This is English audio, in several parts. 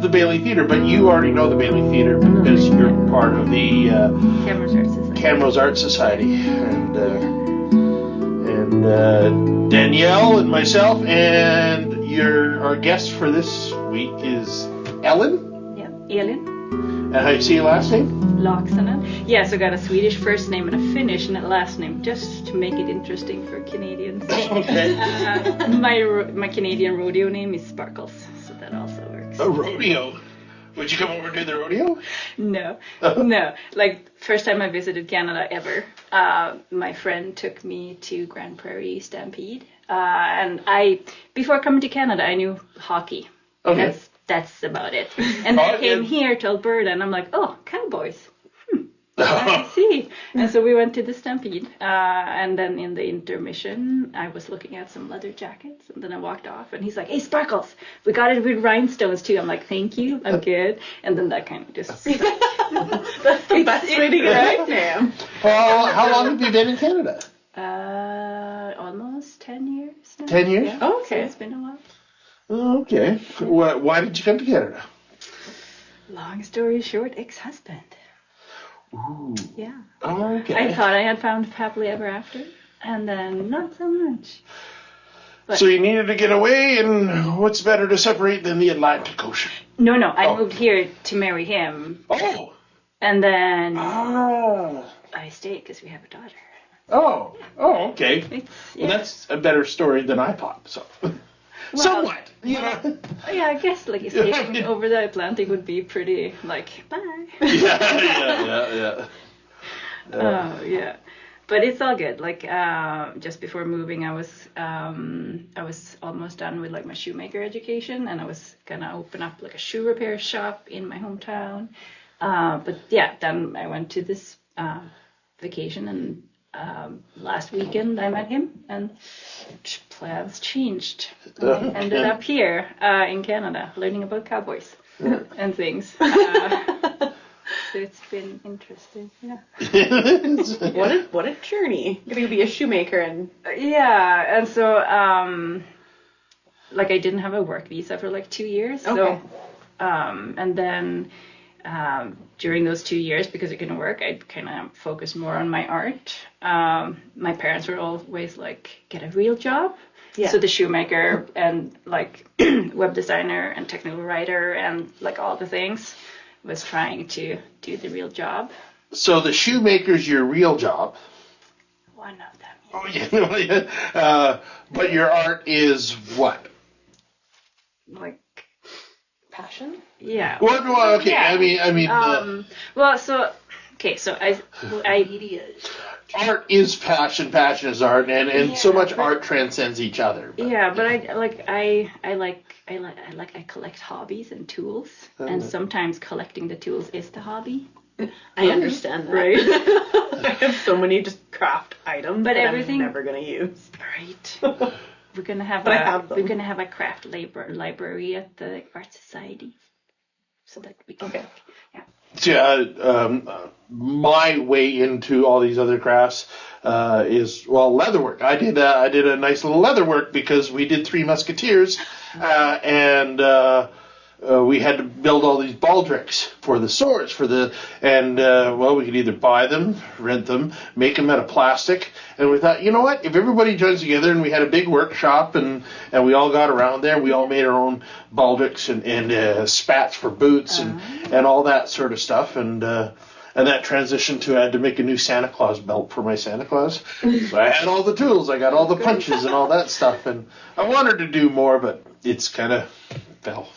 the Bailey Theatre, but you already know the Bailey Theatre because you're part of the Camrose Art Society. And Danielle and myself, and our guest for this week is Elin. Yeah, Elin. And how do you say your last name? Laaksonen. Yes, I got a Swedish first name and a Finnish last name just to make it interesting for Canadians. Okay. My Canadian rodeo name is Sparkles, so that also works. A rodeo? Would you come over to the rodeo? No. Like, first time I visited Canada ever, my friend took me to Grand Prairie Stampede. And before coming to Canada, I knew hockey. Okay. That's about it. And then I came here to Alberta, and I'm like, oh, cowboys. I see. And so we went to the Stampede. And then in the intermission, I was looking at some leather jackets. And then I walked off. And he's like, hey, Sparkles, we got it with rhinestones, too. I'm like, thank you. I'm good. And then that kind of just... That's the best way to get right now. Well, how long have you been in Canada? Almost 10 years now. 10 years? Yeah. Oh, okay. So it's been a while. Okay. Why did you come to Canada? Long story short, ex-husband. Ooh. Yeah. Okay. I thought I had found happily ever after, and then not so much. But So you needed to get away, and what's better to separate than the Atlantic Ocean? no, I moved here to marry him, Oh. and then Ah. I stayed because we have a daughter. Oh. Okay. It's, Well, that's a better story than I thought. So. Somewhat. You know. yeah, I guess like escaping over the Atlantic would be pretty like bye. Yeah. Oh yeah, but it's all good. Like just before moving, I was almost done with like my shoemaker education, and I was gonna open up like a shoe repair shop in my hometown. But yeah, then I went to this vacation, and last weekend I met him, and plans changed. I ended up here in Canada, learning about cowboys and things. So it's been interesting, yeah. What a journey. Getting to be a shoemaker and Yeah, and so like I didn't have a work visa for like 2 years. Okay. So and then during those 2 years, because I couldn't work, I kind of focused more on my art. My parents were always like, get a real job. Yeah. So the shoemaker and like web designer and technical writer and like all the things was trying to do the real job. So the shoemaker's your real job. One of them. Oh yeah. But your art is what? Like, passion. yeah. Well, okay. Yeah. I mean. Well, so I Art is passion. Passion is art, and so much but- art transcends each other. But, yeah, but I collect hobbies and tools, and sometimes collecting the tools is the hobby. I understand that. Right. I have so many just craft items But that everything- I'm never gonna use. Right. We're gonna have But I have them. we're gonna have a craft library at the art society, so that we can. Okay. Yeah. So, my way into all these other crafts is leatherwork. I did a nice little leatherwork because we did Three Musketeers, and we had to build all these baldricks for the swords we could either buy them, rent them, make them out of plastic, and we thought, you know what, if everybody joins together, and we had a big workshop, and we all got around there, we all made our own baldricks and spats for boots and all that sort of stuff, and that transitioned to I had to make a new Santa Claus belt for my Santa Claus. So I had all the tools, I got all the punches and all that stuff, and I wanted to do more, but it's kind of fell.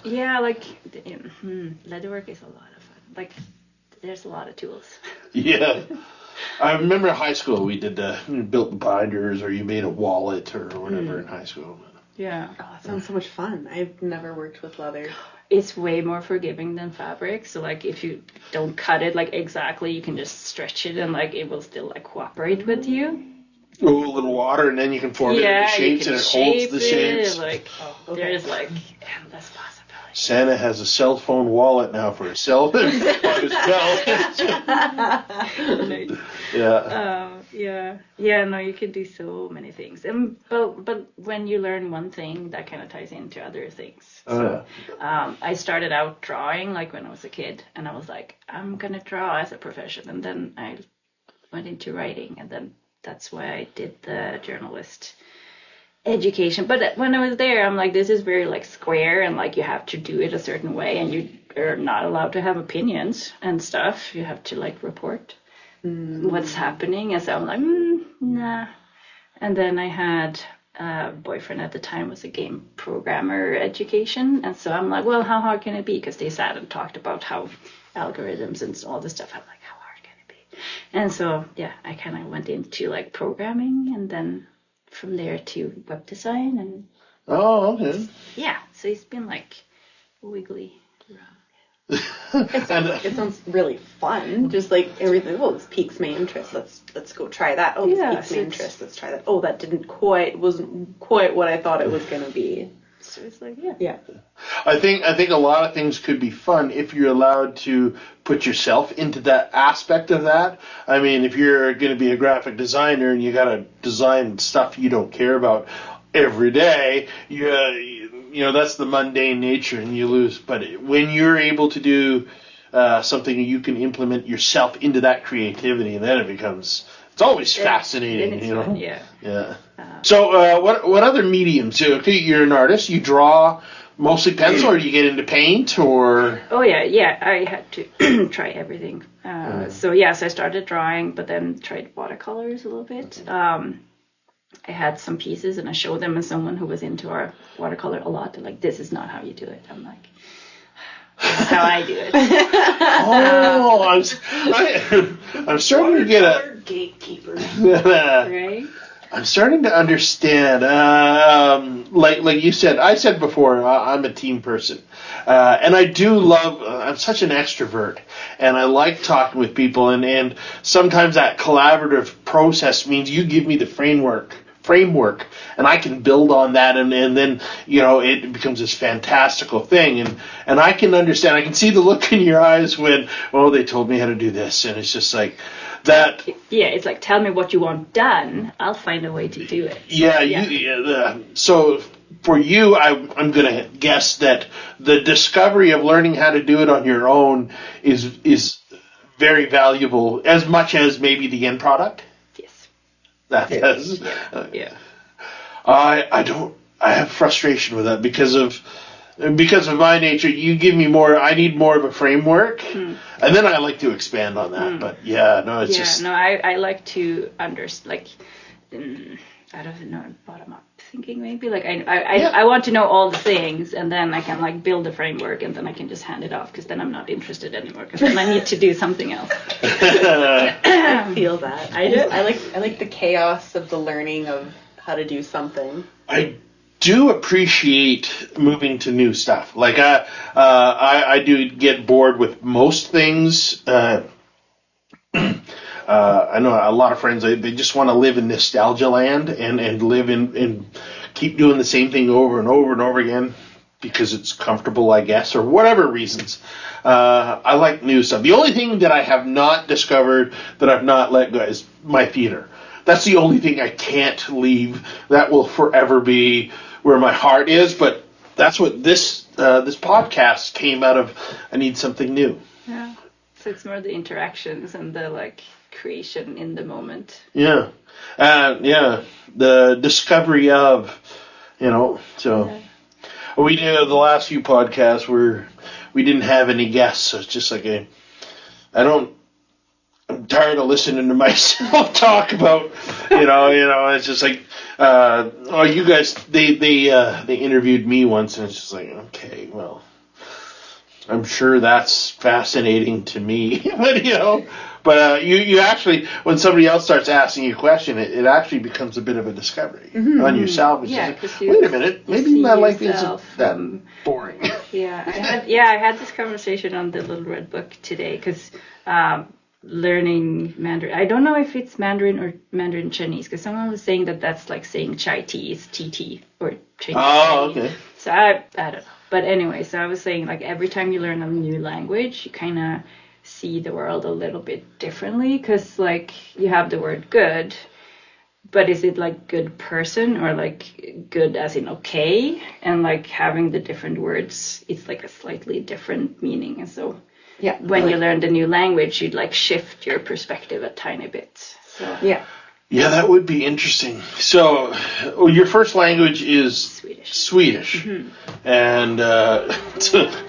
Yeah, like leatherwork is a lot of fun. Like, there's a lot of tools. Yeah. I remember in high school we did built the binders, or you made a wallet or whatever in high school. Yeah. Oh, that sounds so much fun. I've never worked with leather. It's way more forgiving than fabric. So like if you don't cut it like exactly, you can just stretch it and like it will still like cooperate with you. Oh, a little water, and then you can form it into shapes, and it holds the shapes. Like there's like endless Santa has a cell phone wallet now for his cell phone. Yeah. No, you can do so many things. But when you learn one thing, that kind of ties into other things. So I started out drawing like when I was a kid, and I was like, I'm gonna draw as a profession, and then I went into writing, and then that's why I did the journalist education. But when I was there, I'm like, this is very like square, and like you have to do it a certain way, and you are not allowed to have opinions and stuff. You have to like report what's happening. And so I'm like, nah. And then I had a boyfriend at the time was a game programmer education, and so I'm like, well, how hard can it be? Because they sat and talked about how algorithms and all this stuff. I'm like, how hard can it be? And so yeah, I kind of went into like programming, and then from there to web design, and yeah, so it's been like wiggly around. It sounds really fun. Just like everything. Oh, this piques my interest. Let's go try that. Oh, this piques my interest. Let's try that. Oh, that wasn't quite what I thought it was gonna be. So it's like yeah. I think a lot of things could be fun if you're allowed to put yourself into that aspect of that. I mean, if you're going to be a graphic designer and you got to design stuff you don't care about every day, you know that's the mundane nature, and you lose. But when you're able to do something you can implement yourself into that creativity, and then it's always fascinating, you know. Fun, yeah. So, what other mediums? Okay, you're an artist. You draw mostly pencil, or do you get into paint, or? Oh yeah. I had to try everything. So I started drawing, but then tried watercolors a little bit. I had some pieces, and I showed them to someone who was into our watercolor a lot. They're like, "This is not how you do it." I'm like, "This is how I do it." I'm starting to get a gatekeeper. Right? I'm starting to understand. Like you said, I said before, I'm a team person, and I do love. I'm such an extrovert, and I like talking with people. And sometimes that collaborative process means you give me the framework, and I can build on that, and then it becomes this fantastical thing. And I can understand. I can see the look in your eyes when they told me how to do this, and it's just like. That it's like, tell me what you want done. I'll find a way to do it. So for you, I'm going to guess that the discovery of learning how to do it on your own is very valuable, as much as maybe the end product. Yes. That is. Yeah. I have frustration with that because of my nature. You give me more. I need more of a framework. And then I like to expand on that, but it's just... No, I like to understand, I don't know, bottom up thinking maybe. Like, I want to know all the things, and then I can, like, build a framework, and then I can just hand it off, because then I'm not interested anymore, because then I need to do something else. I feel that. I like the chaos of the learning of how to do something. I do appreciate moving to new stuff. Like I do get bored with most things. I know a lot of friends, they just want to live in nostalgia land and live in keep doing the same thing over and over and over again because it's comfortable, I guess, or whatever reasons. I like new stuff. The only thing that I have not discovered, that I've not let go, is my theater. That's the only thing I can't leave. That will forever be where my heart is, but that's what this podcast came out of. I need something new. Yeah. So it's more the interactions and the creation in the moment. Yeah. The discovery of, so we did the last few podcasts where we didn't have any guests, so it's just like I'm tired of listening to myself talk about, it's just like, you guys, they interviewed me once, and it's just like, okay, well, I'm sure that's fascinating to me, but you actually, when somebody else starts asking you a question, it actually becomes a bit of a discovery on yourself. It's just like, wait a minute, maybe my life isn't that boring. I had this conversation on the Little Red Book today, because learning Mandarin. I don't know if it's Mandarin or Mandarin Chinese, because someone was saying that's like saying chai tea is tea or Chinese. Oh, okay. So I don't know. But anyway, so I was saying, like, every time you learn a new language, you kind of see the world a little bit differently, because, like, you have the word good, but is it, like, good person or, like, good as in okay? And, like, having the different words, it's, like, a slightly different meaning. And so when you learn the new language, you'd, like, shift your perspective a tiny bit. So Yeah, that would be interesting. So, your first language is Swedish. Mm-hmm. And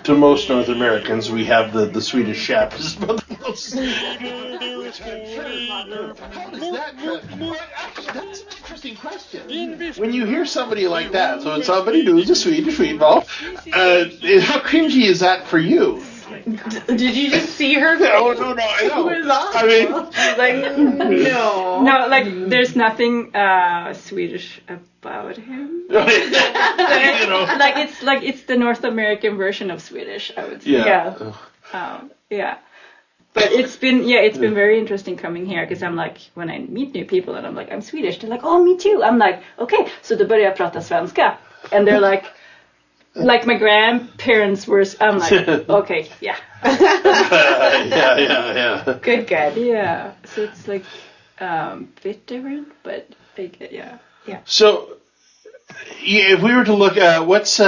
to most North Americans, we have the Swedish Chef. How does that? That's an interesting question. When you hear somebody like that, so it's somebody who's a Swedish meatball, how cringy is that for you? Did you just see her? No, I know. It was awful. I mean, she's like, no. No, like, there's nothing Swedish about him. you know. Like it's the North American version of Swedish, I would say. Yeah. But it's been very interesting coming here, because I'm like, when I meet new people and I'm like, I'm Swedish, they're like, oh, me too. I'm like, okay, so då börjar jag prata svenska. And they're like my grandparents were, I'm like, okay, yeah. Yeah. Good. Yeah, so it's like bit different, but yeah. So, if we were to look at what's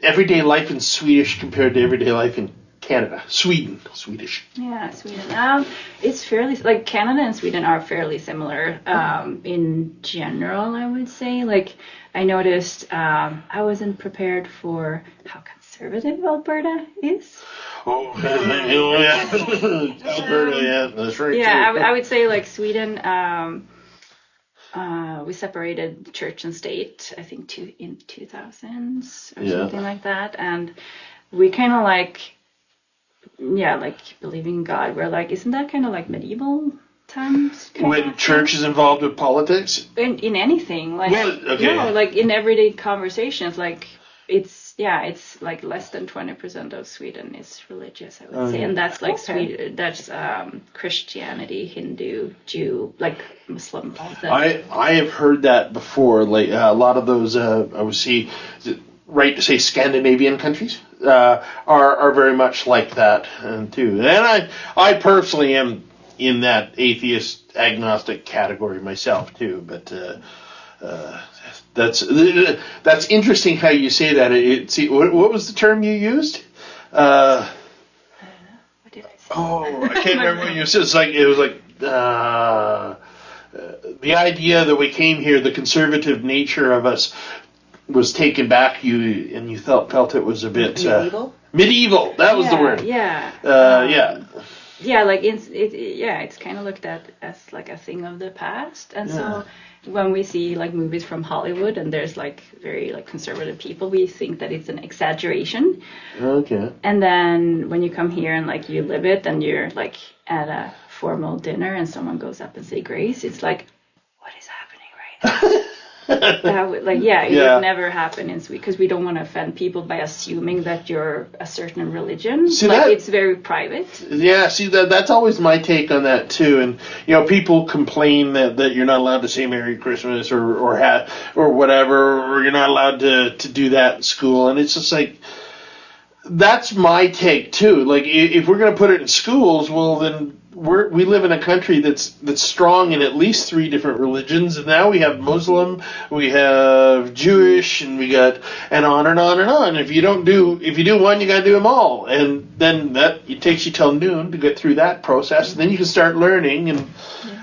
everyday life in Swedish compared to everyday life in Canada, Swedish. Yeah, Sweden. It's fairly, like, Canada and Sweden are fairly similar in general, I would say. Like, I noticed I wasn't prepared for how conservative Alberta is. Oh, yeah. Alberta, yeah, that's right. Yeah, I would say, like, Sweden, we separated church and state, I think, in 2000s or something like that. And we kind of like believing in God. We're like, isn't that kind of like medieval times? When church is involved with politics? In anything. Like, okay. No, like in everyday conversations, like it's like less than 20% of Sweden is religious, I would say. And that's like Sweden, that's Christianity, Hindu, Jew, like Muslim. All that. I have heard that before. Like a lot of those, I would see, is it right to say Scandinavian countries? Are very much like that too, and I personally am in that atheist agnostic category myself too. But that's interesting how you say that. What was the term you used? What did I say? Oh, I can't remember what you said. It was like the idea that we came here, the conservative nature of us was taken back, and you felt it was a bit medieval. That was the word. Yeah. Yeah, like it's kind of looked at as like a thing of the past, and so when we see like movies from Hollywood and there's like very like conservative people, we think that it's an exaggeration. Okay. And then when you come here and like you live it, and you're like at a formal dinner and someone goes up and say grace, it's like, what is happening right now? That would, like, it would never happen in Sweden, because we don't want to offend people by assuming that you're a certain religion. See, like, it's very private. Yeah, see, that's always my take on that too. And people complain that you're not allowed to say Merry Christmas or whatever, or you're not allowed to do that in school. And it's just like, that's my take too. Like, if we're going to put it in schools, well then we live in a country that's strong in at least 3 different religions, and now we have Muslim, we have Jewish, and we got and on and on and on. If you do one, you got to do them all, and then it takes you till noon to get through that process, and then you can start learning, and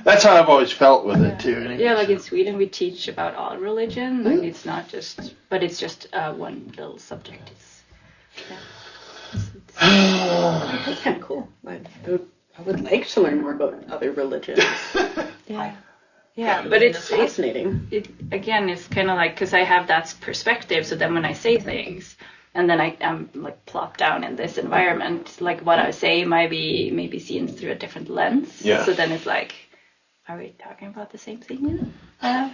that's how I've always felt with it too. Yeah, like in Sweden, we teach about all religion. Like it's not just, but it's just one little subject. That's kind of cool. I would like to learn more about other religions. But it's fascinating. It's kind of like, because I have that perspective, so then when I say things, and then I'm like plopped down in this environment, like what I say might be maybe seen through a different lens. Yeah. So then it's like, are we talking about the same thing? So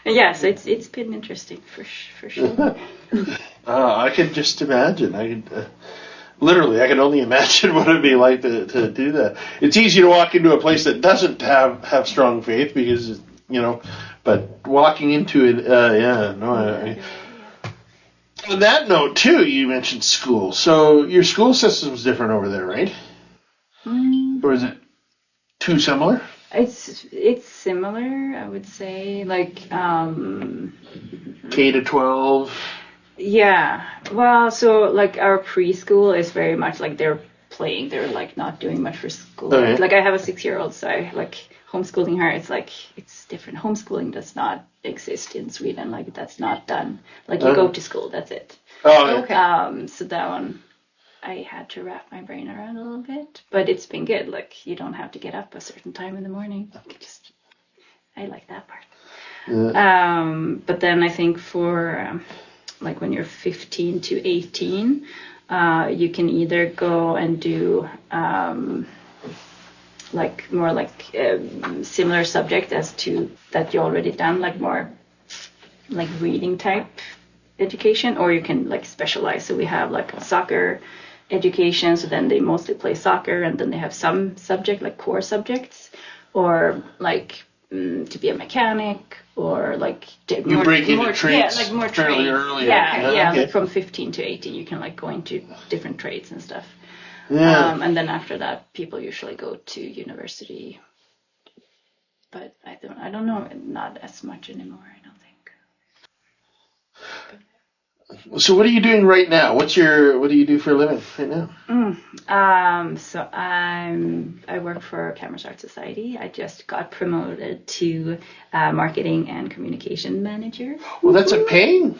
it's been interesting for sure. I can just imagine. Literally, I can only imagine what it'd be like to do that. It's easy to walk into a place that doesn't have strong faith because, but walking into it, On that note, too, you mentioned school. So your school system's different over there, right? Or is it too similar? It's similar, I would say. Like K to 12. Yeah. Well, so like our preschool is very much like they're playing. They're like not doing much for school. Okay. Like I have a 6-year-old, so I like homeschooling her. It's like it's different. Homeschooling does not exist in Sweden. Like that's not done. Like you go to school, that's it. Oh, Okay. So that one I had to wrap my brain around a little bit, but it's been good. Like you don't have to get up a certain time in the morning. I like that part. Yeah. But then I think for like when you're 15 to 18, you can either go and do like more like similar subject as to that you already done, like more like reading type education, or you can like specialize. So we have like soccer education, so then they mostly play soccer, and then they have some subject like core subjects, or like to be a mechanic, or like You break into trades like more fairly trades. early. Yeah, Okay. like from 15 to 18, you can like go into different trades and stuff. Yeah. And then after that, people usually go to university. But I don't know, not as much anymore, I don't think. So what are you doing right now? What do you do for a living right now? So I work for Cameras Art Society. I just got promoted to marketing and communication manager. Well, that's a paying.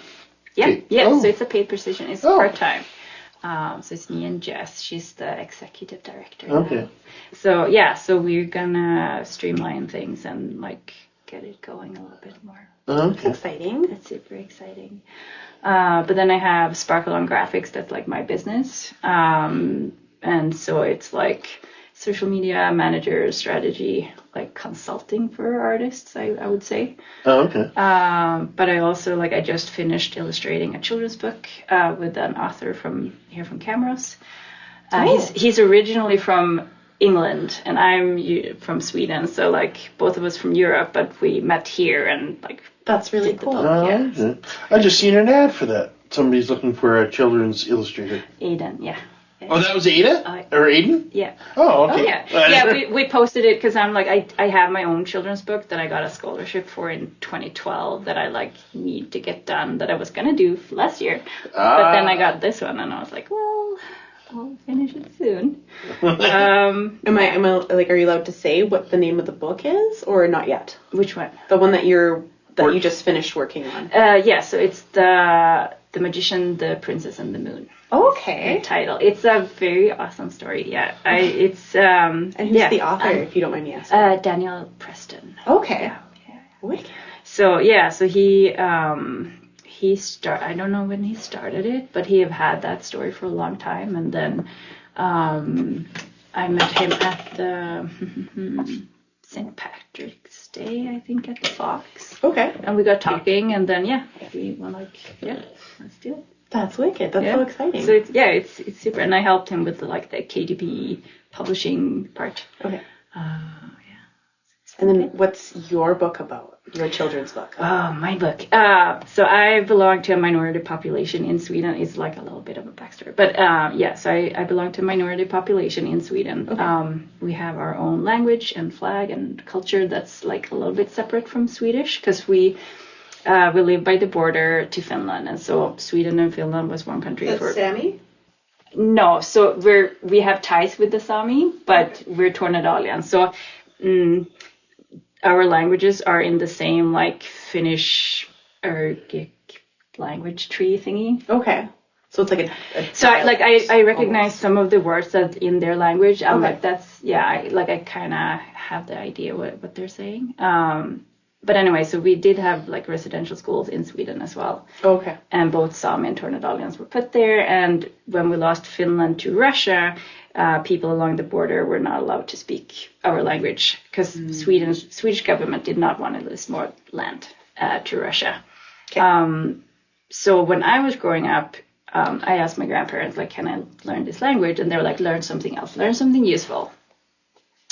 Yeah, Okay. yeah. Oh. So it's a paid position. It's part-time. So it's me and Jess. She's the executive director. Okay. Now. So yeah, so we're gonna streamline things and like get it going a little bit more. Okay. Exciting. That's super exciting. But then I have Sparkle on Graphics. That's like my business. And so it's like social media manager, strategy, like consulting for artists, I would say. Oh, okay. But I also I just finished illustrating a children's book with an author from Camrose. He's originally from England, and I'm from Sweden. So like both of us from Europe, but we met here and like. That's really did the cool. book, Oh, yeah. okay. I just seen an ad for that. Somebody's looking for a children's illustrator. Aiden, yeah. Oh, that was Ada? Or Aiden? Yeah. Oh, okay. Yeah, we posted it because I'm like, I have my own children's book that I got a scholarship for in 2012 that I like need to get done, that I was going to do last year. But then I got this one and I was like, well, I'll finish it soon. Am I like, are you allowed to say what the name of the book is, or not yet? Which one? The one that you just finished working on. Yeah, so it's the Magician, the Princess, and the Moon. Okay. The title. It's a very awesome story. Yeah, it's And who's the author, if you don't mind me asking? Daniel Preston. Okay. Yeah. Wicked. So he I don't know when he started it, but he have had that story for a long time, and then I met him at the St. Patrick's Day, I think, at the Fox. Okay. And we got talking, and then we were like, let's do it. That's wicked. That's so exciting. So it's super, and I helped him with the KDP publishing part. Okay. And then what's your book about? Your children's book? Oh, my book. So I belong to a minority population in Sweden. It's like a little bit of a backstory. But so I belong to a minority population in Sweden. Okay. We have our own language and flag and culture that's like a little bit separate from Swedish, because we live by the border to Finland. And so Sweden and Finland was one country. That's Sami? No, so we have ties with the Sami, but we're Tornedalian. So our languages are in the same Finnish Yrgic language tree thingy. Okay. So it's like a so I recognize some of the words that in their language. I'm okay. like, that's I kind of have the idea what they're saying. But anyway, so we did have residential schools in Sweden as well. Okay. And both Sami and Tornedalians were put there. And when we lost Finland to Russia, people along the border were not allowed to speak our language, because Swedish government did not want to lose more land to Russia. Okay. So when I was growing up, I asked my grandparents, can I learn this language? And they were like, learn something else, learn something useful.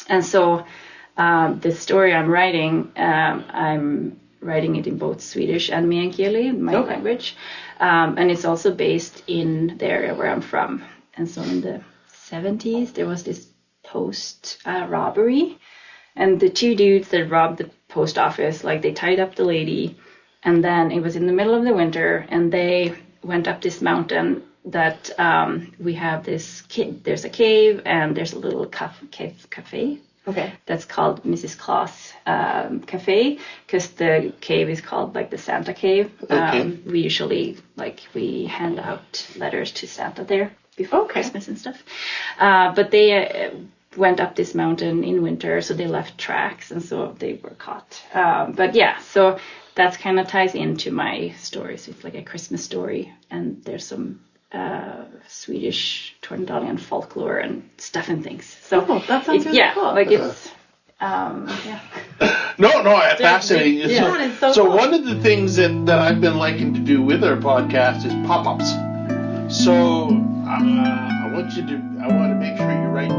And so the story I'm writing, I'm writing it in both Swedish and meänkieli, my language. And it's also based in the area where I'm from. And so in the 70s, there was this post robbery. And the two dudes that robbed the post office, like they tied up the lady. And then it was in the middle of the winter, and they went up this mountain that we have this there's a cave and there's a little cafe. Okay. That's called Mrs. Claus Cafe, because the cave is called like the Santa Cave. Okay. We usually we hand out letters to Santa there before Christmas and stuff. But they went up this mountain in winter, so they left tracks, and so they were caught. But yeah, so that's kind of ties into my story. So it's like a Christmas story, and there's some Swedish Tornedalian folklore and stuff and things. So that sounds really cool. Like it's yeah. No, fascinating. Yeah. So one of the things that I've been liking to do with our podcast is pop-ups. So I want to make sure you write